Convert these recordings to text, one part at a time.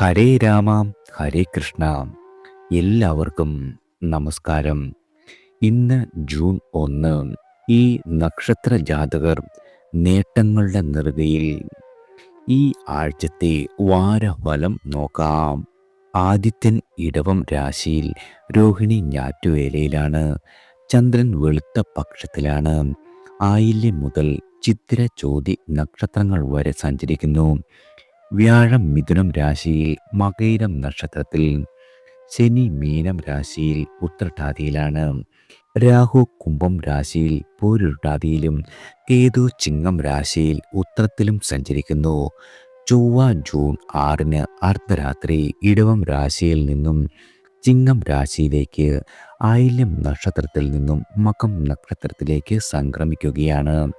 ഹരേ രാമ ഹരേ കൃഷ്ണ. എല്ലാവർക്കും നമസ്കാരം. ഇന്ന് ജൂൺ 1. ഈ നക്ഷത്ര ജാതകർ നേട്ടങ്ങളുടെ നെറുകയിൽ. ഈ ആഴ്ചത്തെ വാരഫലം നോക്കാം. ആദിത്യൻ ഇടവം രാശിയിൽ, രോഹിണി ഞാറ്റുവേലയിലാണ്. ചന്ദ്രൻ വെളുത്ത പക്ഷത്തിലാണ്. ആയില്യം മുതൽ ചിത്തിര ചോതി നക്ഷത്രങ്ങൾ വരെ സഞ്ചരിക്കുന്നു. വ്യാഴം മിഥുനം രാശിയിൽ, മകയിരം നക്ഷത്രത്തിൽ. ശനി മീനം രാശിയിൽ, ഉത്രട്ടാതിയിലാണ്. രാഹു കുംഭം രാശിയിൽ, പൂരുരുട്ടാതിയിലും. കേതു ചിങ്ങം രാശിയിൽ, ഉത്രത്തിലും സഞ്ചരിക്കുന്നു. ചൊവ്വ ജൂൺ 6 അർദ്ധരാത്രി ഇടവം രാശിയിൽ നിന്നും ചിങ്ങം രാശിയിലേക്ക്, ആയില്യം നക്ഷത്രത്തിൽ നിന്നും മകം നക്ഷത്രത്തിലേക്ക് സംക്രമിക്കുകയാണ്.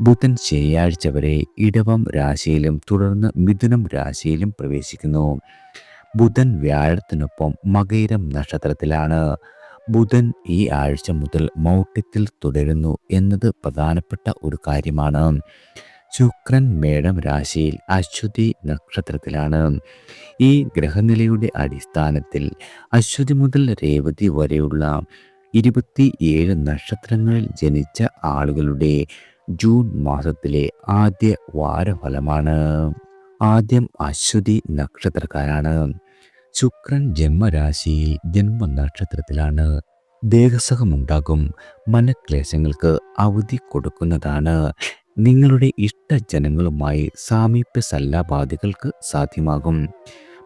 ബുധൻ ശനിയാഴ്ച വരെ ഇടവം രാശിയിലും തുടർന്ന് മിഥുനം രാശിയിലും പ്രവേശിക്കുന്നു. ബുധൻ വ്യാഴത്തിനൊപ്പം മകയിരം നക്ഷത്രത്തിലാണ്. ബുധൻ ഈ ആഴ്ച മുതൽ മൗഢ്യത്തിൽ തുടരുന്നു എന്നത് പ്രധാനപ്പെട്ട ഒരു കാര്യമാണ്. ശുക്രൻ മേടം രാശിയിൽ, അശ്വതി നക്ഷത്രത്തിലാണ്. ഈ ഗ്രഹനിലയുടെ അടിസ്ഥാനത്തിൽ അശ്വതി മുതൽ രേവതി വരെയുള്ള 27 നക്ഷത്രങ്ങളിൽ ജനിച്ച ആളുകളുടെ ജൂൺ മാസത്തിലെ ആദ്യ വാരഫലമാണ്. ആദ്യം അശ്വതി നക്ഷത്രക്കാരാണ്. ശുക്രൻ ജന്മരാശിയിൽ, ജന്മനക്ഷത്രത്തിലാണ്. ദേഹസുഖമുണ്ടാകും. മനക്ലേശങ്ങൾക്ക് അവധി കൊടുക്കുന്നതാണ്. നിങ്ങളുടെ ഇഷ്ടജനങ്ങളുമായി സാമീപ്യ സല്ലാപാദികൾക്ക് സാധ്യമാകും.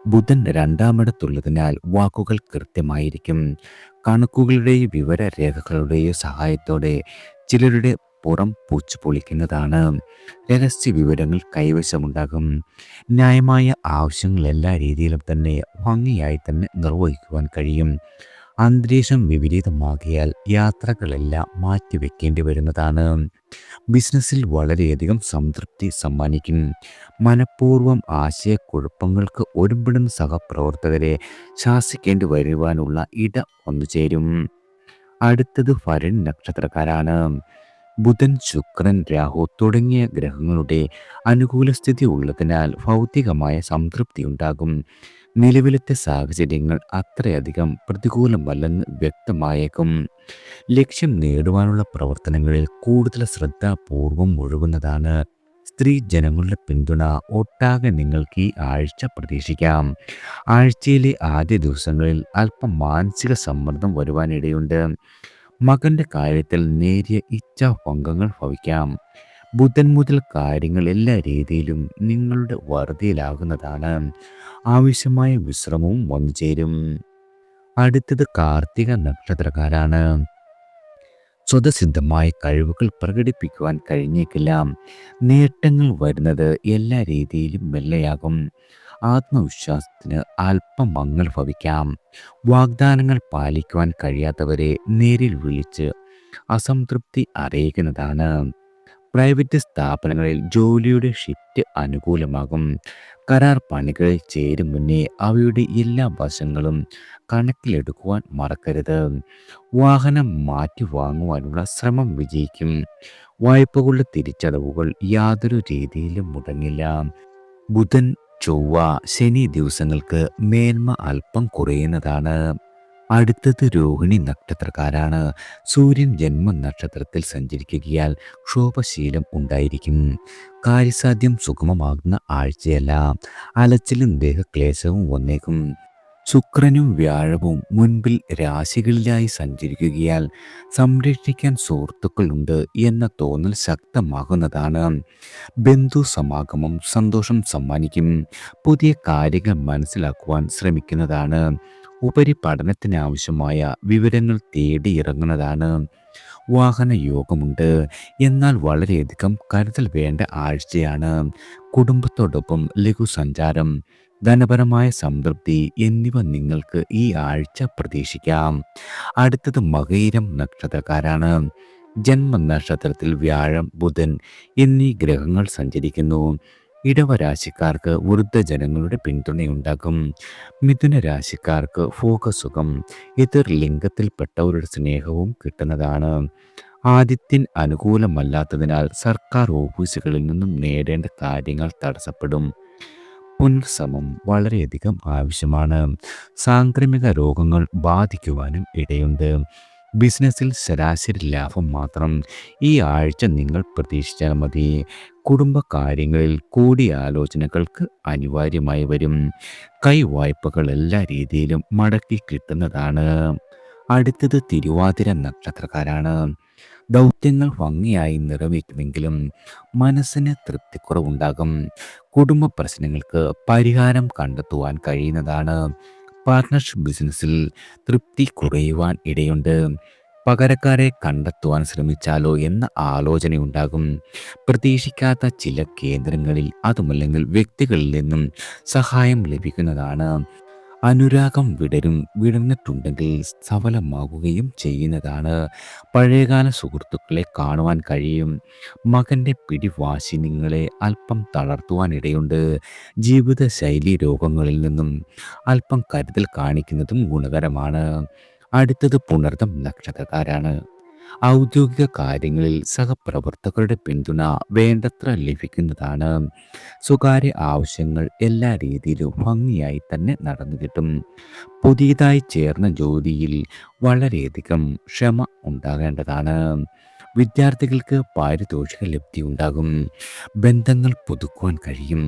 ബുധൻ രണ്ടാമിടത്തുള്ളതിനാൽ വാക്കുകൾ കൃത്യമായിരിക്കും. കണക്കുകളുടെയോ വിവരരേഖകളുടെയോ സഹായത്തോടെ ചിലരുടെ പുറം പൂച്ചു പൊളിക്കുന്നതാണ്. രഹസ്യ വിവരങ്ങൾ കൈവശമുണ്ടാകും. ന്യായമായ ആവശ്യങ്ങൾ എല്ലാ രീതിയിലും തന്നെ ഭംഗിയായി തന്നെ നിർവഹിക്കുവാൻ കഴിയും. അന്തരീക്ഷം വിപരീതമാകിയാൽ യാത്രകളെല്ലാം മാറ്റിവെക്കേണ്ടി വരുന്നതാണ്. ബിസിനസ്സിൽ വളരെയധികം സംതൃപ്തി സമ്മാനിക്കും. മനഃപൂർവ്വം ആശയക്കുഴപ്പങ്ങൾക്ക് ഒരുമ്പെടുന്ന സഹപ്രവർത്തകരെ ശാസിക്കേണ്ടി വരുവാനുള്ള ഇട വന്നു ചേരും. അടുത്തത് ഭരണി നക്ഷത്രക്കാരാണ്. ബുധൻ ശുക്രൻ രാഹു തുടങ്ങിയ ഗ്രഹങ്ങളുടെ അനുകൂല സ്ഥിതി ഉള്ളതിനാൽ ഭൗതികമായ സംതൃപ്തി ഉണ്ടാകും. നിലവിലത്തെ സാഹചര്യങ്ങൾ അത്രയധികം പ്രതികൂലമല്ലെന്ന് വ്യക്തമായേക്കും. ലക്ഷ്യം നേടുവാനുള്ള പ്രവർത്തനങ്ങളിൽ കൂടുതൽ ശ്രദ്ധാപൂർവം ഒഴുകുന്നതാണ്. സ്ത്രീ ജനങ്ങളുടെ പിന്തുണ ഒട്ടാകെ നിങ്ങൾക്ക് ഈ ആഴ്ച പ്രതീക്ഷിക്കാം. ആഴ്ചയിലെ ആദ്യ ദിവസങ്ങളിൽ അല്പം മാനസിക സമ്മർദ്ദം വരുവാനിടയുണ്ട്. മകന്റെ കാര്യത്തിൽ നേരിയ ഇച്ഛാഭംഗങ്ങൾ ഭവിക്കാം. ബുധൻ മുതൽ കാര്യങ്ങൾ എല്ലാ രീതിയിലും നിങ്ങളുടെ വറുതിയിലാകുന്നതാണ്. ആവശ്യമായ വിശ്രമവും വന്നു ചേരും. അടുത്തത് കാർത്തിക നക്ഷത്രക്കാരാണ്. സ്വതസിദ്ധമായ കഴിവുകൾ പ്രകടിപ്പിക്കുവാൻ കഴിഞ്ഞേക്കില്ല. നേട്ടങ്ങൾ വരുന്നത് എല്ലാ രീതിയിലും മെല്ലെയാകും. ആത്മവിശ്വാസത്തിന് അല്പം മങ്ങൽ ഭവിക്കാം. വാഗ്ദാനങ്ങൾ പാലിക്കുവാൻ കഴിയാത്തവരെ നേരിൽ വിളിച്ച് അസംതൃപ്തി അറിയിക്കുന്നതാണ്. പ്രൈവറ്റ് സ്ഥാപനങ്ങളിൽ ജോലിയുടെ ഷിഫ്റ്റ് അനുകൂലമാകും. കരാർ പണികളിൽ ചേരും മുന്നേ അവയുടെ എല്ലാ വശങ്ങളും കണക്കിലെടുക്കുവാൻ മറക്കരുത്. വാഹനം മാറ്റി വാങ്ങുവാനുള്ള ശ്രമം വിജയിക്കും. വായ്പകളുടെ തിരിച്ചടവുകൾ യാതൊരു രീതിയിലും മുടങ്ങില്ല. ബുധൻ ചൊവ്വ ശനി ദിവസങ്ങൾക്ക് മേന്മ അല്പം കുറയുന്നതാണ്. അടുത്തത് രോഹിണി നക്ഷത്രക്കാരാണ്. സൂര്യൻ ജന്മ നക്ഷത്രത്തിൽ സഞ്ചരിക്കുകയാൽ ക്ഷോഭശീലം ഉണ്ടായിരിക്കും. കാര്യസാധ്യം സുഗമമാകുന്ന ആഴ്ചയല്ല. അലച്ചിലും ദേഹക്ലേശവും വന്നേക്കും. ശുക്രനും വ്യാഴവും മുൻപിൽ രാശികളിലായി സഞ്ചരിക്കുകയാൽ സംരക്ഷിക്കാൻ സുഹൃത്തുക്കളുണ്ട് എന്ന തോന്നൽ ശക്തമാകുന്നതാണ്. ബന്ധു സമാഗമം സന്തോഷം സമ്മാനിക്കും. പുതിയ കാര്യങ്ങൾ മനസ്സിലാക്കുവാൻ ശ്രമിക്കുന്നതാണ്. ഉപരിപഠനത്തിനാവശ്യമായ വിവരങ്ങൾ തേടിയിറങ്ങുന്നതാണ്. വാഹന യോഗമുണ്ട്. എന്നാൽ വളരെയധികം കരുതൽ വേണ്ട ആഴ്ചയാണ്. കുടുംബത്തോടൊപ്പം ലഘുസഞ്ചാരം, ധനപരമായ സംതൃപ്തി എന്നിവ നിങ്ങൾക്ക് ഈ ആഴ്ച പ്രതീക്ഷിക്കാം. അടുത്തത് മകയിരം നക്ഷത്രക്കാരാണ്. ജന്മനക്ഷത്രത്തിൽ വ്യാഴം ബുധൻ എന്നീ ഗ്രഹങ്ങൾ സഞ്ചരിക്കുന്നു. ഇടവരാശിക്കാർക്ക് വൃദ്ധജനങ്ങളുടെ പിന്തുണയുണ്ടാകും. മിഥുന രാശിക്കാർക്ക് ഭോഗസുഖം, എതിർ ലിംഗത്തിൽപ്പെട്ടവരുടെ സ്നേഹവും കിട്ടുന്നതാണ്. ആദിത്യൻ അനുകൂലമല്ലാത്തതിനാൽ സർക്കാർ ഓഫീസുകളിൽ നിന്നും നേടേണ്ട കാര്യങ്ങൾ തടസ്സപ്പെടും. പുനർശ്രമം വളരെയധികം ആവശ്യമാണ്. സാംക്രമിക രോഗങ്ങൾ ബാധിക്കുവാനും ഇടയുണ്ട്. ബിസിനസ്സിൽ ശരാശരി ലാഭം മാത്രം ഈ ആഴ്ച നിങ്ങൾ പ്രതീക്ഷിച്ചാൽ മതി. കുടുംബകാര്യങ്ങളിൽ കൂടിയാലോചനകൾക്ക് അനിവാര്യമായി വരും. കൈവായ്പകൾ എല്ലാ രീതിയിലും മടക്കി കിട്ടുന്നതാണ്. അടുത്തത് തിരുവാതിര നക്ഷത്രക്കാരാണ്. ദൗത്യങ്ങൾ ഭംഗിയായി നിറവേറ്റുമെങ്കിലും മനസ്സിന് തൃപ്തിക്കുറവുണ്ടാകും. കുടുംബ പ്രശ്നങ്ങൾക്ക് പരിഹാരം കണ്ടെത്തുവാൻ കഴിയുന്നതാണ്. പാർട്ട്ണർഷിപ്പ് ബിസിനസ്സിൽ തൃപ്തി കുറയുവാൻ ഇടയുണ്ട്. പകരക്കാരെ കണ്ടെത്തുവാൻ ശ്രമിച്ചാലോ എന്ന ആലോചനയുണ്ടാകും. പ്രതീക്ഷിക്കാത്ത ചില കേന്ദ്രങ്ങളിൽ അതുമല്ലെങ്കിൽ വ്യക്തികളിൽ നിന്നും സഹായം ലഭിക്കുന്നതാണ്. അനുരാഗം വിടർന്നിട്ടുണ്ടെങ്കിൽ സഫലമാകുകയും ചെയ്യുന്നതാണ്. പഴയകാല സുഹൃത്തുക്കളെ കാണുവാൻ കഴിയും. മകൻ്റെ പിടിവാശി നിങ്ങളെ അല്പം തളർത്തുവാനിടയുണ്ട്. ജീവിതശൈലി രോഗങ്ങളിൽ നിന്നും അല്പം കരുതൽ കാണിക്കുന്നതും ഗുണകരമാണ്. അടുത്തത് പുണർതം നക്ഷത്രക്കാരാണ്. ഔദ്യോഗിക കാര്യങ്ങളിൽ സഹപ്രവർത്തകരുടെ പിന്തുണ വേണ്ടത്ര ലഭിക്കുന്നതാണ്. സ്വകാര്യ ആവശ്യങ്ങൾ എല്ലാ രീതിയിലും ഭംഗിയായി തന്നെ നടന്നു കിട്ടും. പുതിയതായി ചേർന്ന ജോലിയിൽ വളരെയധികം ക്ഷമ ഉണ്ടാകേണ്ടതാണ്. വിദ്യാർത്ഥികൾക്ക് പാരിതോഷിക ലബ്ധി ഉണ്ടാകും. ബന്ധങ്ങൾ പുതുക്കുവാൻ കഴിയും.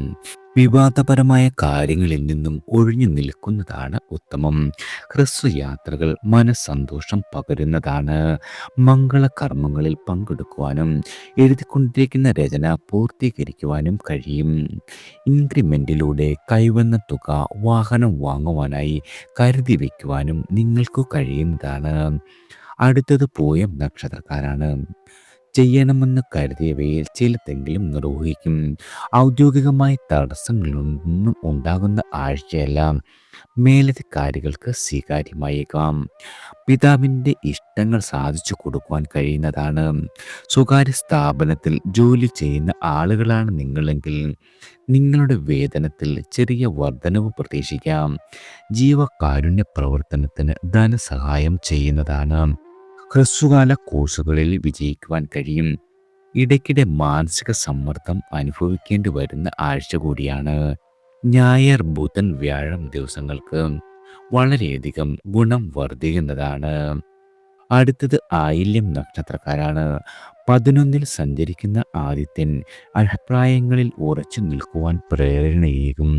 വിവാദപരമായ കാര്യങ്ങളിൽ നിന്നും ഒഴിഞ്ഞു നിൽക്കുന്നതാണ് ഉത്തമം. ഹ്രസ്വയാത്രകൾ മനസ്സന്തോഷം പകരുന്നതാണ്. മംഗളകർമ്മങ്ങളിൽ പങ്കെടുക്കുവാനും എഴുതിക്കൊണ്ടിരിക്കുന്ന രചന പൂർത്തീകരിക്കുവാനും കഴിയും. ഇൻക്രിമെൻറ്റിലൂടെ കൈവന്ന തുക വാഹനം വാങ്ങുവാനായി കരുതി വയ്ക്കുവാനും നിങ്ങൾക്ക് കഴിയുന്നതാണ്. അടുത്തത് പൂയം നക്ഷത്രക്കാരാണ്. ചെയ്യണമെന്ന് കരുതിയവയിൽ ചിലതെങ്കിലും നിർവഹിക്കും. ഔദ്യോഗികമായി തടസ്സങ്ങളൊന്നും ഉണ്ടാകുന്ന ആഴ്ചയല്ല. മേലധികാരികൾക്ക് സ്വീകാര്യമായേക്കാം. പിതാവിൻ്റെ ഇഷ്ടങ്ങൾ സാധിച്ചു കൊടുക്കുവാൻ കഴിയുന്നതാണ്. സ്വകാര്യ സ്ഥാപനത്തിൽ ജോലി ചെയ്യുന്ന ആളുകളാണ് നിങ്ങളെങ്കിൽ നിങ്ങളുടെ വേതനത്തിൽ ചെറിയ വർധനവ് പ്രതീക്ഷിക്കാം. ജീവകാരുണ്യ പ്രവർത്തനത്തിന് ധനസഹായം ചെയ്യുന്നതാണ്. ഹ്രസ്വകാല കോഴ്സുകളിൽ വിജയിക്കുവാൻ കഴിയും. ഇടയ്ക്കിടെ മാനസിക സമ്മർദ്ദം അനുഭവിക്കേണ്ടി വരുന്ന ആഴ്ച കൂടിയാണ്. ഞായർ, ബുധൻ, വ്യാഴം ദിവസങ്ങൾക്ക് വളരെയധികം ഗുണം വർദ്ധിക്കുന്നതാണ്. അടുത്തത് ആയില്യം നക്ഷത്രക്കാരാണ്. 11 സഞ്ചരിക്കുന്ന ആദിത്യൻ അഭിപ്രായങ്ങളിൽ ഉറച്ചു നിൽക്കുവാൻ പ്രേരണയേകും.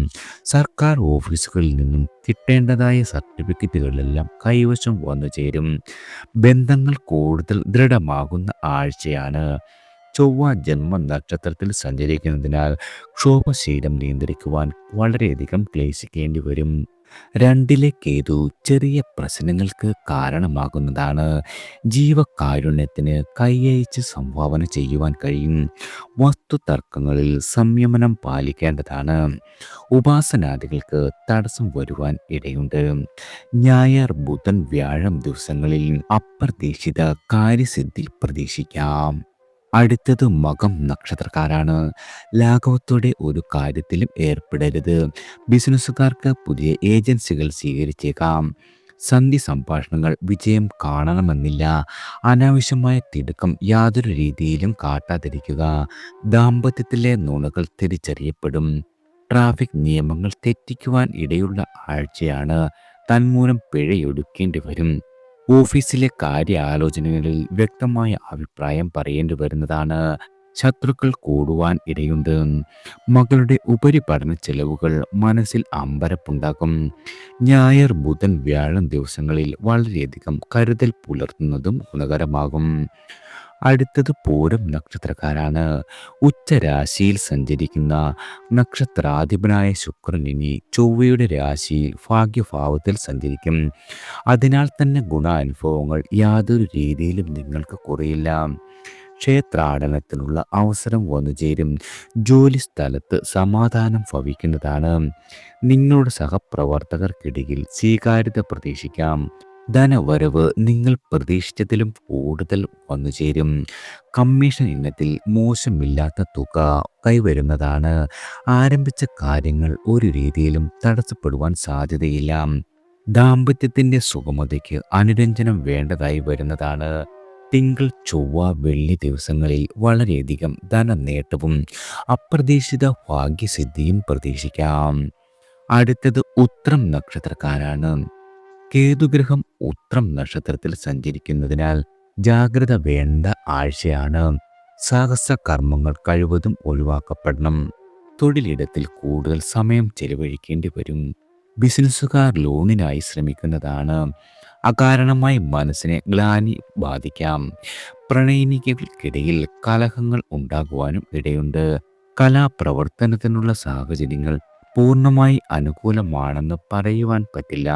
സർക്കാർ ഓഫീസുകളിൽ നിന്നും കിട്ടേണ്ടതായ സർട്ടിഫിക്കറ്റുകളെല്ലാം കൈവശം വന്നു ചേരും. ബന്ധങ്ങൾ കൂടുതൽ ദൃഢമാകുന്ന ആഴ്ചയാണ്. ചൊവ്വ ജന്മ നക്ഷത്രത്തിൽ സഞ്ചരിക്കുന്നതിനാൽ ക്ഷോഭശീലം നിയന്ത്രിക്കുവാൻ വളരെയധികം ക്ലേശിക്കേണ്ടി വരും. 2 കേതു ചെറിയ പ്രശ്നങ്ങൾക്ക് കാരണമാകുന്നതാണ്. ജീവകാരുണ്യത്തിന് കൈയയച്ച് സംഭാവന ചെയ്യുവാൻ കഴിയും. വസ്തുതർക്കങ്ങളിൽ സംയമനം പാലിക്കേണ്ടതാണ്. ഉപാസനാദികൾക്ക് തടസ്സം വരുവാൻ ഇടയുണ്ട്. ഞായർ, ബുധൻ, വ്യാഴം ദിവസങ്ങളിൽ അപ്രതീക്ഷിത കാര്യസിദ്ധി പ്രതീക്ഷിക്കാം. അടുത്തത് മകം നക്ഷത്രക്കാരാണ്. ലാഘവത്തോടെ ഒരു കാര്യത്തിലും ഏർപ്പെടരുത്. ബിസിനസ്സുകാർക്ക് പുതിയ ഏജൻസികൾ സ്വീകരിച്ചേക്കാം. സന്ധി സംഭാഷണങ്ങൾ വിജയം കാണണമെന്നില്ല. അനാവശ്യമായ തിടുക്കം യാതൊരു രീതിയിലും കാട്ടാതിരിക്കുക. ദാമ്പത്യത്തിലെ നുണകൾ തിരിച്ചറിയപ്പെടും. ട്രാഫിക് നിയമങ്ങൾ തെറ്റിക്കുവാൻ ഇടയുള്ള ആഴ്ചയാണ്. തന്മൂലം പിഴയൊടുക്കേണ്ടി വരും. ഓഫീസിലെ കാര്യാലോചനകളിൽ വ്യക്തമായ അഭിപ്രായം പറയേണ്ടി വരുന്നതാണ്. ശത്രുക്കൾ കൂടുവാൻ ഇടയുണ്ട്. മകളുടെ ഉപരിപഠന ചെലവുകൾ മനസ്സിൽ അമ്പരപ്പുണ്ടാക്കും. ഞായർ, ബുധൻ, വ്യാഴം ദിവസങ്ങളിൽ വളരെയധികം കരുതൽ പുലർത്തുന്നതും ഗുണകരമാകും. അടുത്തത് പൂരം നക്ഷത്രക്കാരാണ്. ഉച്ചരാശിയിൽ സഞ്ചരിക്കുന്ന നക്ഷത്രാധിപനായ ശുക്രൻ ഇനി ചൊവ്വയുടെ രാശിയിൽ ഭാഗ്യഭാവത്തിൽ സഞ്ചരിക്കും. അതിനാൽ തന്നെ ഗുണാനുഭവങ്ങൾ യാതൊരു രീതിയിലും നിങ്ങൾക്ക് കുറയില്ല. ക്ഷേത്രാടനത്തിനുള്ള അവസരം വന്നുചേരും. ജോലി സ്ഥലത്ത് സമാധാനം ഭവിക്കുന്നതാണ്. നിങ്ങളുടെ സഹപ്രവർത്തകർക്കിടയിൽ സ്വീകാര്യത പ്രതീക്ഷിക്കാം. ധനവരവ് നിങ്ങൾ പ്രതീക്ഷിച്ചതിലും കൂടുതൽ വന്നുചേരും. കമ്മീഷൻ ഇനത്തിൽ മോശമില്ലാത്ത തുക കൈവരുന്നതാണ്. ആരംഭിച്ച കാര്യങ്ങൾ ഒരു രീതിയിലും തടസ്സപ്പെടുവാൻ സാധ്യതയില്ല. ദാമ്പത്യത്തിൻ്റെ സുഗമതയ്ക്ക് അനുരഞ്ജനം വേണ്ടതായി വരുന്നതാണ്. തിങ്കൾ, ചൊവ്വ, വെള്ളി ദിവസങ്ങളിൽ വളരെയധികം ധനനേട്ടവും അപ്രതീക്ഷിത ഭാഗ്യസിദ്ധിയും പ്രതീക്ഷിക്കാം. അടുത്തത് ഉത്രം നക്ഷത്രക്കാരാണ്. കേതുഗ്രഹം ഉത്രം നക്ഷത്രത്തിൽ സഞ്ചരിക്കുന്നതിനാൽ ജാഗ്രത വേണ്ട ആഴ്ചയാണ്. സാഹസ കർമ്മങ്ങൾ കഴിവതും ഒഴിവാക്കപ്പെടണം. തൊഴിലിടത്തിൽ കൂടുതൽ സമയം ചെലവഴിക്കേണ്ടി വരും. ബിസിനസ്സുകാർ ലോണിനായി ശ്രമിക്കുന്നതാണ്. അകാരണമായി മനസ്സിനെ ഗ്ലാനി ബാധിക്കാം. പ്രണയിനികൾക്കിടയിൽ കലഹങ്ങൾ ഉണ്ടാകുവാനും ഇടയുണ്ട്. കലാപ്രവർത്തനത്തിനുള്ള സാഹചര്യങ്ങൾ പൂർണ്ണമായി അനുകൂലമാണെന്ന് പറയുവാൻ പറ്റില്ല.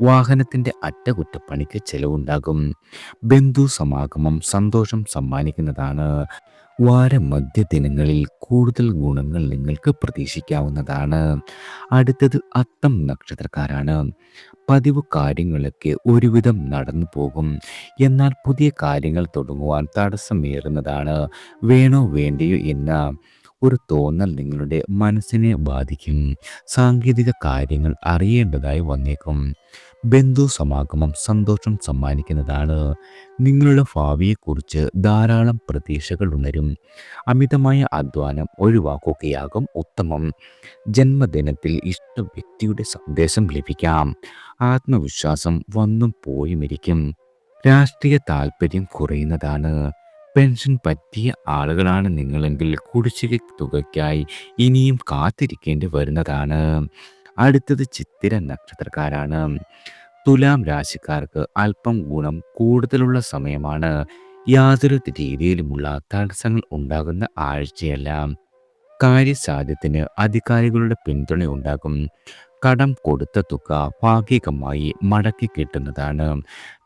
വാഹനത്തിൻ്റെ അറ്റകുറ്റപ്പണിക്ക് ചെലവുണ്ടാകും. ബന്ധു സമാഗമം സന്തോഷം സമ്മാനിക്കുന്നതാണ്. വാരമധ്യദിനങ്ങളിൽ കൂടുതൽ ഗുണങ്ങൾ നിങ്ങൾക്ക് പ്രതീക്ഷിക്കാവുന്നതാണ്. അടുത്തത് അത്തം നക്ഷത്രക്കാരാണ്. പതിവ് കാര്യങ്ങളൊക്കെ ഒരുവിധം നടന്നു പോകും. എന്നാൽ പുതിയ കാര്യങ്ങൾ തുടങ്ങുവാൻ തടസ്സമേറുന്നതാണ്. വേണോ വേണ്ടയോ എന്ന ഒരു തോന്നൽ നിങ്ങളുടെ മനസ്സിനെ ബാധിക്കും. സാങ്കേതിക കാര്യങ്ങൾ അറിയേണ്ടതായി വന്നേക്കും. ബന്ധു സമാഗമം സന്തോഷം സമ്മാനിക്കുന്നതാണ്. നിങ്ങളുടെ ഭാവിയെക്കുറിച്ച് ധാരാളം പ്രതീക്ഷകൾ ഉണരും. അമിതമായ അധ്വാനം ഒഴിവാക്കുകയാകും ഉത്തമം. ജന്മദിനത്തിൽ ഇഷ്ട വ്യക്തിയുടെ സന്ദേശം ലഭിക്കാം. ആത്മവിശ്വാസം വന്നും പോയുമിരിക്കും. രാഷ്ട്രീയ താല്പര്യം കുറയുന്നതാണ്. പെൻഷൻ പറ്റിയ ആളുകളാണ് നിങ്ങളെങ്കിൽ കുടിശ്ശിക തുകയ്ക്കായി ഇനിയും കാത്തിരിക്കേണ്ടി വരുന്നതാണ്. അടുത്തത് ചിത്തിര നക്ഷത്രക്കാരാണ്. തുലാം രാശിക്കാർക്ക് അല്പം ഗുണം കൂടുതലുള്ള സമയമാണ്. യാതൊരു രീതിയിലുമുള്ള തടസ്സങ്ങൾ ഉണ്ടാകുന്ന ആഴ്ചയല്ല. കാര്യസാധ്യത്തിന് അധികാരികളുടെ പിന്തുണ ഉണ്ടാകും. കടം കൊടുത്ത തുക ഭാഗികമായി മടക്കി കിട്ടുന്നതാണ്.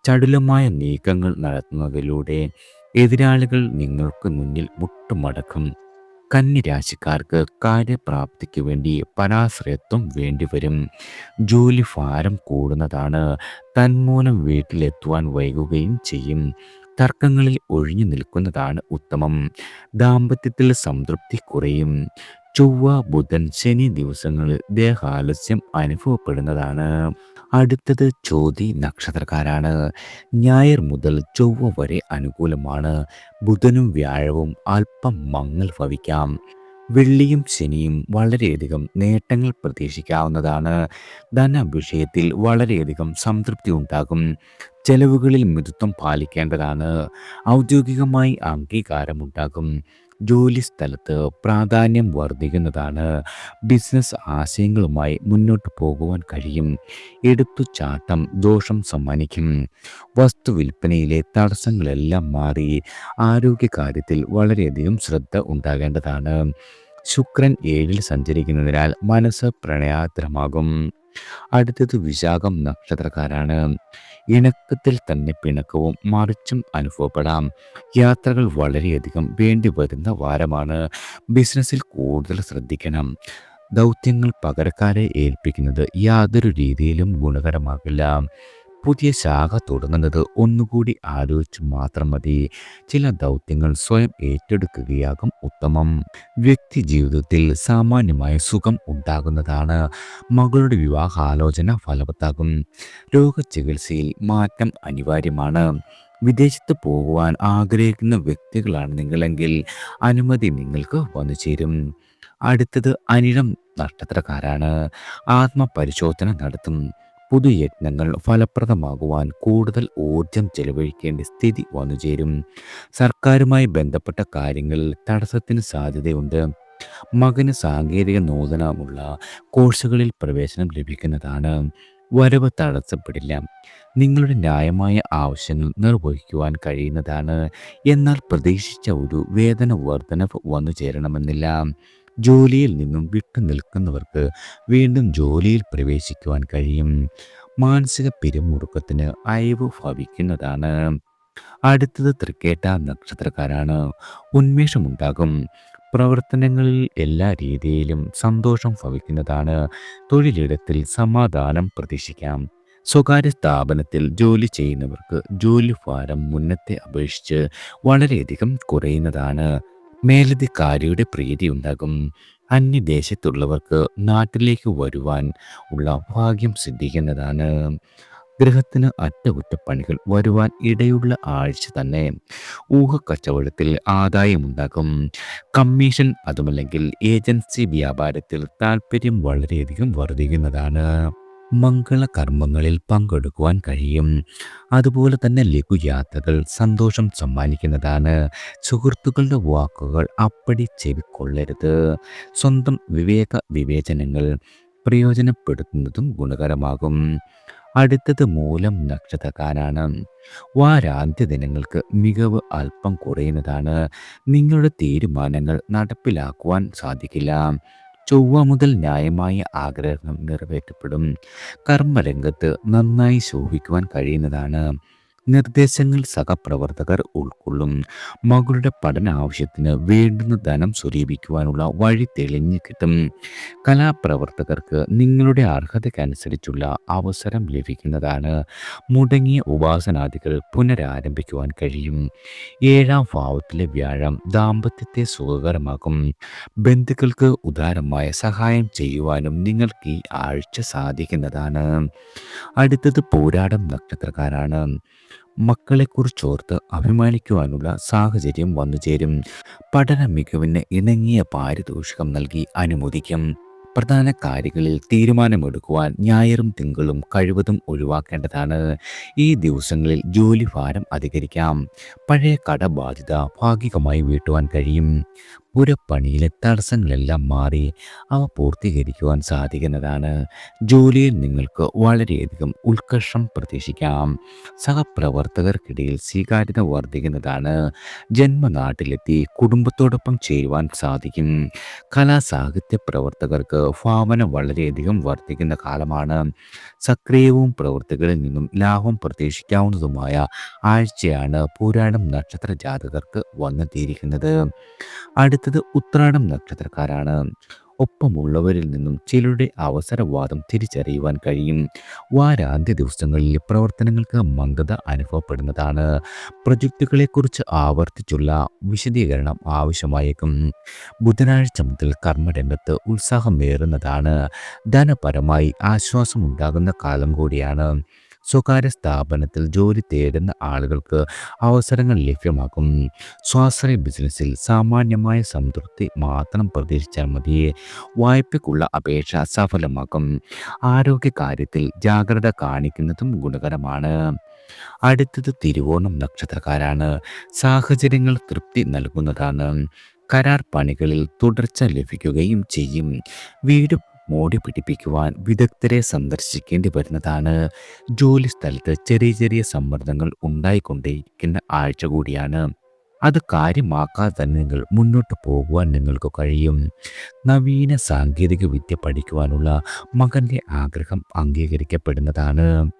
ചടുലമായ നീക്കങ്ങൾ നടത്തുന്നതിലൂടെ എതിരാളികൾ നിങ്ങൾക്ക് മുന്നിൽ മുട്ടുമടക്കും. കന്നി രാശിക്കാർക്ക് കാര്യപ്രാപ്തിക്ക് വേണ്ടി പരാശ്രയത്വം വേണ്ടിവരും. ജോലി ഭാരം കൂടുന്നതാണ്. തന്മൂലം വീട്ടിലെത്തുവാൻ വൈകുകയും ചെയ്യും. തർക്കങ്ങളിൽ ഒഴിഞ്ഞു നിൽക്കുന്നതാണ് ഉത്തമം. ദാമ്പത്യത്തിൽ സംതൃപ്തി കുറയും. ചൊവ്വ, ബുധൻ, ശനി ദിവസങ്ങളിൽ ദേഹാലസ്യം അനുഭവപ്പെടുന്നതാണ്. അടുത്തത് ചോതി നക്ഷത്രക്കാരാണ്. ഞായർ മുതൽ ചൊവ്വ വരെ അനുകൂലമാണ്. ബുധനും വ്യാഴവും അല്പം മങ്ങൽ ഭവിക്കാം. വെള്ളിയും ശനിയും വളരെയധികം നേട്ടങ്ങൾ പ്രതീക്ഷിക്കാവുന്നതാണ്. ധനവിഷയത്തിൽ വളരെയധികം സംതൃപ്തി ഉണ്ടാകും. ചെലവുകളിൽ മിതത്വം പാലിക്കേണ്ടതാണ്. ഔദ്യോഗികമായി അംഗീകാരമുണ്ടാകും. ജോലി സ്ഥലത്ത് പ്രാധാന്യം വർദ്ധിക്കുന്നതാണ്. ബിസിനസ് ആശയങ്ങളുമായി മുന്നോട്ട് പോകുവാൻ കഴിയും. എടുത്തുചാട്ടം ദോഷം സമ്മാനിക്കും. വസ്തു വിൽപ്പനയിലെ തടസ്സങ്ങളെല്ലാം മാറി ആരോഗ്യകാര്യത്തിൽ വളരെയധികം ശ്രദ്ധ ഉണ്ടാകേണ്ടതാണ്. ശുക്രൻ 7-ൽ സഞ്ചരിക്കുന്നതിനാൽ മനസ്സ് പ്രണയാർദ്രമാകും. അടുത്തത് വിശാഖം നക്ഷത്രക്കാരാണ്. ഇണക്കത്തിൽ തന്നെ പിണക്കവും മറിച്ചും അനുഭവപ്പെടാം. യാത്രകൾ വളരെയധികം വേണ്ടി വരുന്ന വാരമാണ്. ബിസിനസ്സിൽ കൂടുതൽ ശ്രദ്ധിക്കണം. ദൗത്യങ്ങൾ പകരക്കാരെ ഏൽപ്പിക്കുന്നത് യാതൊരു രീതിയിലും ഗുണകരമാകില്ല. പുതിയ ശാഖ തുടങ്ങുന്നത് ഒന്നുകൂടി ആലോചിച്ച് മാത്രം മതി. ചില ദൗത്യങ്ങൾ സ്വയം ഏറ്റെടുക്കുകയാകും ഉത്തമം. വ്യക്തി ജീവിതത്തിൽ സാമാന്യമായ സുഖം ഉണ്ടാകുന്നതാണ്. മകളുടെ വിവാഹാലോചന ഫലവത്താകും. രോഗചികിത്സയിൽ മാറ്റം അനിവാര്യമാണ്. വിദേശത്ത് പോകുവാൻ ആഗ്രഹിക്കുന്ന വ്യക്തികളാണ് നിങ്ങളെങ്കിൽ അനുമതി നിങ്ങൾക്ക് വന്നു ചേരും. അടുത്തത് അനിഴം നക്ഷത്രക്കാരാണ്. ആത്മപരിശോധന നടത്തും. പുതുയത്നങ്ങൾ ഫലപ്രദമാകുവാൻ കൂടുതൽ ഊർജം ചെലവഴിക്കേണ്ട സ്ഥിതി വന്നുചേരും. സർക്കാരുമായി ബന്ധപ്പെട്ട കാര്യങ്ങളിൽ തടസ്സത്തിന് സാധ്യതയുണ്ട്. മകന് സാങ്കേതിക നൂതനമുള്ള കോഴ്സുകളിൽ പ്രവേശനം ലഭിക്കുന്നതാണ്. വരവ് തടസ്സപ്പെടില്ല. നിങ്ങളുടെ ന്യായമായ ആവശ്യങ്ങൾ നിർവഹിക്കുവാൻ കഴിയുന്നതാണ്. എന്നാൽ പ്രതീക്ഷിച്ച ഒരു വേതന വർധനവ് വന്നു ചേരണമെന്നില്ല. ജോലിയിൽ നിന്നും വിട്ടു നിൽക്കുന്നവർക്ക് വീണ്ടും ജോലിയിൽ പ്രവേശിക്കുവാൻ കഴിയും. മാനസിക പിരിമുറുക്കത്തിന് അയവ് ഭവിക്കുന്നതാണ്. അടുത്തത് തൃക്കേട്ട നക്ഷത്രക്കാരാണ്. ഉന്മേഷമുണ്ടാകും. പ്രവർത്തനങ്ങളിൽ എല്ലാ രീതിയിലും സന്തോഷം ഭവിക്കുന്നതാണ്. തൊഴിലിടത്തിൽ സമാധാനം പ്രതീക്ഷിക്കാം. സ്വകാര്യ സ്ഥാപനത്തിൽ ജോലി ചെയ്യുന്നവർക്ക് ജോലിഭാരം മുന്നത്തെ അപേക്ഷിച്ച് വളരെയധികം കുറയുന്നതാണ്. മേലധികാരിയുടെ പ്രീതി ഉണ്ടാകും. അന്യദേശത്തുള്ളവർക്ക് നാട്ടിലേക്ക് വരുവാൻ ഉള്ള ഭാഗ്യം സിദ്ധിക്കുന്നതാണ്. ഗൃഹത്തിന് അറ്റകുറ്റപ്പണികൾ വരുവാൻ ഇടയുള്ള ആഴ്ച തന്നെ. ഊഹക്കച്ചവടത്തിൽ ആദായമുണ്ടാകും. കമ്മീഷൻ അതുമല്ലെങ്കിൽ ഏജൻസി വ്യാപാരത്തിൽ താൽപ്പര്യം വളരെയധികം വർദ്ധിക്കുന്നതാണ്. മംഗളകർമ്മങ്ങളിൽ പങ്കെടുക്കുവാൻ കഴിയും. അതുപോലെ തന്നെ ലഘുയാത്രകൾ സന്തോഷം സമ്മാനിക്കുന്നതാണ്. സുഹൃത്തുക്കളുടെ വാക്കുകൾ അപ്പടി ചെവിക്കൊള്ളരുത്. സ്വന്തം വിവേചനങ്ങൾ പ്രയോജനപ്പെടുത്തുന്നതും ഗുണകരമാകും. അടുത്തത് മൂലം നക്ഷത്രക്കാരാണ്. വാരാന്ത്യ ദിനങ്ങൾക്ക് മികവ് അല്പം കുറയുന്നതാണ്. നിങ്ങളുടെ തീരുമാനങ്ങൾ നടപ്പിലാക്കുവാൻ സാധിക്കില്ല. ചൊവ്വ മുതൽ ന്യായമായ ആഗ്രഹം നിറവേറ്റപ്പെടും. കർമ്മരംഗത്ത് നന്നായി ശോഭിക്കുവാൻ കഴിയുന്നതാണ്. നിർദ്ദേശങ്ങൾ സഹപ്രവർത്തകർ ഉൾക്കൊള്ളും. മകളുടെ പഠന ആവശ്യത്തിന് വേണ്ടുന്ന ധനം സ്വരൂപിക്കുവാനുള്ള വഴി തെളിഞ്ഞു കിട്ടും. കലാപ്രവർത്തകർക്ക് നിങ്ങളുടെ അർഹതയ്ക്കനുസരിച്ചുള്ള അവസരം ലഭിക്കുന്നതാണ്. മുടങ്ങിയ ഉപാസനാദികൾ പുനരാരംഭിക്കുവാൻ കഴിയും. ഏഴാം ഭാവത്തിലെ വ്യാഴം ദാമ്പത്യത്തെ സുഖകരമാക്കും. ബന്ധുക്കൾക്ക് ഉദാരമായ സഹായം ചെയ്യുവാനും നിങ്ങൾക്ക് ഈ ആഴ്ച സാധിക്കുന്നതാണ്. അടുത്തത് പോരാടം നക്ഷത്രക്കാരാണ്. മക്കളെക്കുറിച്ചോർത്ത് അഭിമാനിക്കുവാനുള്ള സാഹചര്യം വന്നുചേരും. പഠന മികവിന് ഇണങ്ങിയ പാരിതോഷികം നൽകി അനുമോദിക്കും. പ്രധാന കാര്യങ്ങളിൽ തീരുമാനമെടുക്കുവാൻ ഞായറും തിങ്കളും കഴിവതും ഒഴിവാക്കേണ്ടതാണ്. ഈ ദിവസങ്ങളിൽ ജോലിഭാരം അധികരിക്കാം. പഴയ കടബാധ്യത ഭാഗികമായി വീട്ടുവാൻ കഴിയും. പുരപ്പണിയിലെ തടസ്സങ്ങളെല്ലാം മാറി അവ പൂർത്തീകരിക്കുവാൻ സാധിക്കുന്നതാണ്. ജോലിയിൽ നിങ്ങൾക്ക് വളരെയധികം ഉത്കർഷം പ്രതീക്ഷിക്കാം. സഹപ്രവർത്തകർക്കിടയിൽ സ്വീകാര്യത വർദ്ധിക്കുന്നതാണ്. ജന്മനാട്ടിലെത്തി കുടുംബത്തോടൊപ്പം ചേരുവാൻ സാധിക്കും. കലാസാഹിത്യ പ്രവർത്തകർക്ക് ഭാവന വളരെയധികം വർദ്ധിക്കുന്ന കാലമാണ്. സക്രിയവും പ്രവൃത്തികളിൽ നിന്നും ലാഭം പ്രതീക്ഷിക്കാവുന്നതുമായ ആഴ്ചയാണ് പൂരാടം നക്ഷത്ര ജാതകർക്ക് വന്നെത്തിയിരിക്കുന്നത്. അടുത്തത് ഉത്രാടം നക്ഷത്രക്കാരാണ്. ഒപ്പമുള്ളവരിൽ നിന്നും ചിലരുടെ അവസരവാദം തിരിച്ചറിയുവാൻ കഴിയും. വാരാന്ത്യ ദിവസങ്ങളിൽ പ്രവർത്തനങ്ങൾക്ക് മന്ദത അനുഭവപ്പെടുന്നതാണ്. പ്രൊജക്റ്റുകളെക്കുറിച്ച് ആവർത്തിച്ചുള്ള വിശദീകരണം ആവശ്യമായേക്കും. ബുധനാഴ്ച മുതൽ കർമ്മരംഗത്ത് ഉത്സാഹമേറുന്നതാണ്. ധനപരമായി ആശ്വാസമുണ്ടാകുന്ന കാലം കൂടിയാണ്. സ്വകാര്യ സ്ഥാപനത്തിൽ ജോലി തേടുന്ന ആളുകൾക്ക് അവസരങ്ങൾ ലഭ്യമാകും. സ്വാശ്രയ ബിസിനസ്സിൽ സാമാന്യമായ സംതൃപ്തി മാത്രം പ്രതീക്ഷിച്ചാൽ മതി. വായ്പയ്ക്കുള്ള അപേക്ഷ സഫലമാക്കും. ആരോഗ്യകാര്യത്തിൽ ജാഗ്രത കാണിക്കുന്നതും ഗുണകരമാണ്. അടുത്തത് തിരുവോണം നക്ഷത്രക്കാരാണ്. സാഹചര്യങ്ങൾ തൃപ്തി നൽകുന്നതാണ്. കരാർ പണികളിൽ തുടർച്ച ലഭിക്കുകയും ചെയ്യും. വീട് മോടി പിടിപ്പിക്കുവാൻ വിദഗ്ധരെ സന്ദർശിക്കേണ്ടി വരുന്നതാണ്. ജോലി സ്ഥലത്ത് ചെറിയ ചെറിയ സമ്മർദ്ദങ്ങൾ ഉണ്ടായിക്കൊണ്ടേയിരിക്കുന്ന ആഴ്ച കൂടിയാണ്. അത് കാര്യമാക്കാതെ തന്നെ നിങ്ങൾ മുന്നോട്ട് പോകുവാൻ നിങ്ങൾക്ക് കഴിയും. നവീന സാങ്കേതിക വിദ്യ പഠിക്കുവാനുള്ള മകൻ്റെ ആഗ്രഹം അംഗീകരിക്കപ്പെടുന്നതാണ്.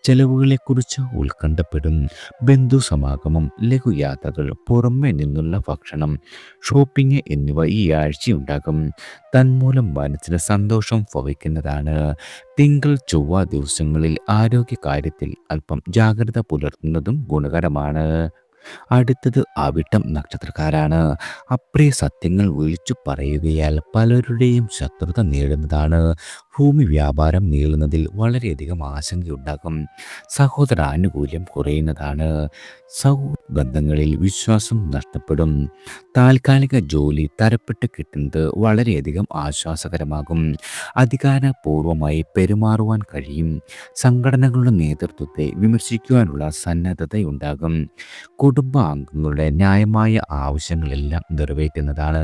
ചെലവുകളെക്കുറിച്ച് ഉത്കണ്ഠപ്പെടും. ബന്ധുസമാഗമം, ലഘുയാത്രകൾ, പുറമെ നിന്നുള്ള ഭക്ഷണം, ഷോപ്പിംഗ് എന്നിവ ഈ ആഴ്ചയുണ്ടാകും. തന്മൂലം മനസ്സിന് സന്തോഷം ഭവിക്കുന്നതാണ്. തിങ്കൾ ചൊവ്വ ദിവസങ്ങളിൽ ആരോഗ്യകാര്യത്തിൽ അല്പം ജാഗ്രത പുലർത്തുന്നതും ഗുണകരമാണ്. അടുത്തത് അവിട്ടം നക്ഷത്രക്കാരാണ്. അപ്രിയ സത്യങ്ങൾ വിളിച്ചു പറയുകയാൽ പലരുടെയും ശത്രുത നേടുന്നതാണ്. ഭൂമി വ്യാപാരം നീളുന്നതിൽ വളരെയധികം ആശങ്കയുണ്ടാകും. സഹോദരാനുകൂല്യം കുറയുന്നതാണ്. സൗബന്ധങ്ങളിൽ വിശ്വാസം നഷ്ടപ്പെടും. താൽക്കാലിക ജോലി തരപ്പെട്ട് കിട്ടുന്നത് വളരെയധികം ആശ്വാസകരമാകും. അധികാരപൂർവമായി പെരുമാറുവാൻ കഴിയും. സംഘടനകളുടെ നേതൃത്വത്തെ വിമർശിക്കുവാനുള്ള സന്നദ്ധതയുണ്ടാകും. കുടുംബാംഗങ്ങളുടെ ന്യായമായ ആവശ്യങ്ങളെല്ലാം നിറവേറ്റുന്നതാണ്.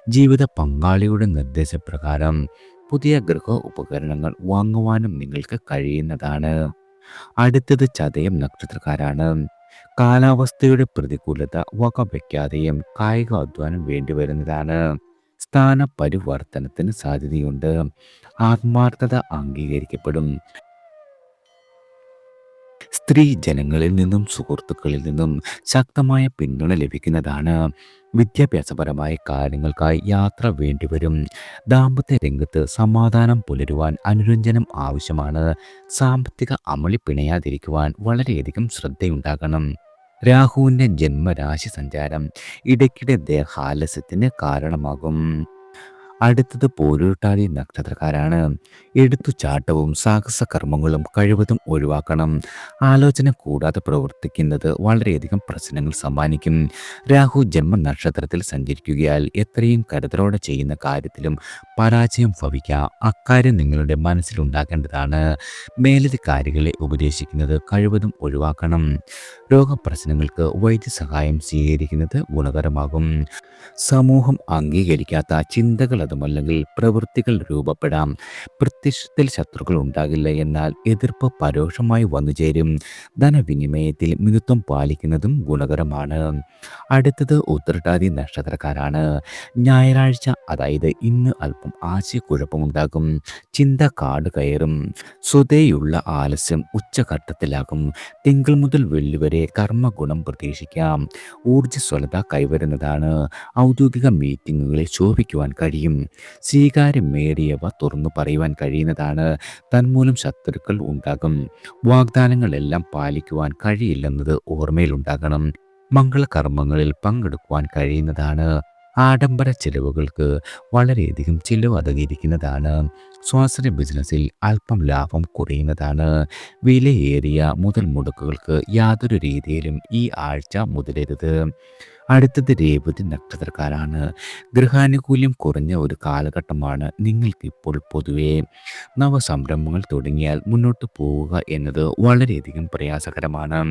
ജീവിത പങ്കാളിയുടെ നിർദ്ദേശപ്രകാരം പുതിയ ഗൃഹ ഉപകരണങ്ങൾ വാങ്ങുവാനും നിങ്ങൾക്ക് കഴിയുന്നതാണ്. അടുത്തത് ചതയം നക്ഷത്രക്കാരാണ്. കാലാവസ്ഥയുടെ പ്രതികൂലത വകവയ്ക്കാതെയും കായിക അധ്വാനം വേണ്ടിവരുന്നതാണ്. സ്ഥാന പരിവർത്തനത്തിന് സാധ്യതയുണ്ട്. ആത്മാർത്ഥത അംഗീകരിക്കപ്പെടും. സ്ത്രീ ജനങ്ങളിൽ നിന്നും സുഹൃത്തുക്കളിൽ നിന്നും ശക്തമായ പിന്തുണ ലഭിക്കുന്നതാണ്. വിദ്യാഭ്യാസപരമായ കാര്യങ്ങൾക്കായി യാത്ര വേണ്ടിവരും. ദാമ്പത്യ രംഗത്ത് സമാധാനം പുലരുവാൻ അനുരഞ്ജനം ആവശ്യമാണ്. സാമ്പത്തിക അമളി പിണയാതിരിക്കുവാൻ വളരെയധികം ശ്രദ്ധയുണ്ടാകണം. രാഹുവിൻ്റെ ജന്മരാശി സഞ്ചാരം ഇടയ്ക്കിടെ ദേഹാലസ്യത്തിന് കാരണമാകും. അടുത്തത് പൂരുരുട്ടാതി നക്ഷത്രക്കാരാണ്. എടുത്തുചാട്ടവും സാഹസകർമ്മങ്ങളും കഴിവതും ഒഴിവാക്കണം. ആലോചന കൂടാതെ പ്രവർത്തിക്കുന്നത് വളരെയധികം പ്രശ്നങ്ങൾ സമ്മാനിക്കും. രാഹു ജന്മനക്ഷത്രത്തിൽ സഞ്ചരിക്കുകയാൽ എത്രയും കരുതലോടെ ചെയ്യുന്ന കാര്യത്തിലും പരാജയം ഭവിക്കാം. അക്കാര്യം നിങ്ങളുടെ മനസ്സിലുണ്ടാക്കേണ്ടതാണ്. മേലധികാരികളെ ഉപദേശിക്കുന്നത് കഴിവതും ഒഴിവാക്കണം. രോഗപ്രശ്നങ്ങൾക്ക് വൈദ്യസഹായം സ്വീകരിക്കുന്നത് ഗുണകരമാകും. സമൂഹം അംഗീകരിക്കാത്ത ചിന്തകൾ അതുമല്ലെങ്കിൽ പ്രവൃത്തികൾ രൂപപ്പെടാം. പ്രത്യക്ഷത്തിൽ ശത്രുക്കൾ ഉണ്ടാകില്ല, എന്നാൽ എതിർപ്പ് പരോക്ഷമായി വന്നുചേരും. ധനവിനിമയത്തിൽ മിതത്വം പാലിക്കുന്നതും ഗുണകരമാണ്. അടുത്തത് ഉത്രട്ടാതി നക്ഷത്രക്കാരാണ്. ഞായറാഴ്ച, അതായത് ഇന്ന് അല്പം ആശയക്കുഴപ്പമുണ്ടാകും. ചിന്ത കാട് കയറും. സ്വതേയുള്ള ആലസ്യം ഉച്ചഘട്ടത്തിലാകും. തിങ്കൾ മുതൽ വെള്ളി വരെ കർമ്മഗുണം പ്രതീക്ഷിക്കാം. ഊർജ്ജസ്വലത കൈവരുന്നതാണ്. ഔദ്യോഗിക മീറ്റിങ്ങുകളിൽ ശോഭിക്കുവാൻ കഴിയും. സ്വീകാര്യമേറിയവ തുറന്നു പറയുവാൻ കഴിയുന്നതാണ്. തന്മൂലം ശത്രുക്കൾ ഉണ്ടാകും. വാഗ്ദാനങ്ങളെല്ലാം പാലിക്കുവാൻ കഴിയില്ലെന്നത് ഓർമ്മയിലുണ്ടാകണം. മംഗളകർമ്മങ്ങളിൽ പങ്കെടുക്കുവാൻ കഴിയുന്നതാണ്. ആഡംബര ചെലവുകൾക്ക് വളരെയധികം ചിലവ് അധികരിക്കുന്നതാണ്. സ്വാശ്രയ ബിസിനസ്സിൽ അല്പം ലാഭം കുറയുന്നതാണ്. വിലയേറിയ മുതൽ മുടക്കുകൾക്ക് യാതൊരു രീതിയിലും ഈ ആഴ്ച മുതിരരുത്. അടുത്തത് രേവതി നക്ഷത്രക്കാരാണ്. ഗൃഹാനുകൂല്യം കുറഞ്ഞ ഒരു കാലഘട്ടമാണ് നിങ്ങൾക്കിപ്പോൾ. പൊതുവെ നവസംരംഭങ്ങൾ തുടങ്ങിയാൽ മുന്നോട്ട് പോവുക എന്നത് വളരെയധികം പ്രയാസകരമാണ്.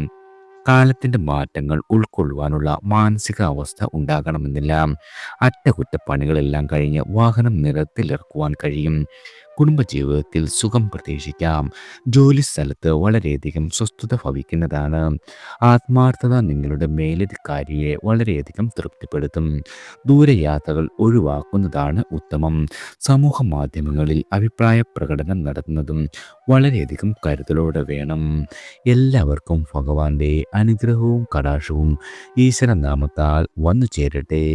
കാലത്തിൻ്റെ മാറ്റങ്ങൾ ഉൾക്കൊള്ളുവാനുള്ള മാനസിക അവസ്ഥ ഉണ്ടാകണമെന്നില്ല. അറ്റകുറ്റപ്പണികളെല്ലാം കഴിഞ്ഞ് വാഹനം നിരത്തിലിറക്കുവാൻ കഴിയും. കുടുംബജീവിതത്തിൽ സുഖം പ്രതീക്ഷിക്കാം. ജോലി സ്ഥലത്ത് വളരെയധികം സ്വസ്ഥത ഭവിക്കുന്നതാണ്. ആത്മാർത്ഥത നിങ്ങളുടെ മേലധികാരിയെ വളരെയധികം തൃപ്തിപ്പെടുത്തും. ദൂരയാത്രകൾ ഒഴിവാക്കുന്നതാണ് ഉത്തമം. സമൂഹ മാധ്യമങ്ങളിൽ അഭിപ്രായ പ്രകടനം നടത്തുന്നതും വളരെയധികം കരുതലോടെ വേണം. എല്ലാവർക്കും ഭഗവാന്റെ അനുഗ്രഹവും കടാക്ഷവും ഈശ്വരനാമത്താൽ വന്നു ചേരട്ടെ.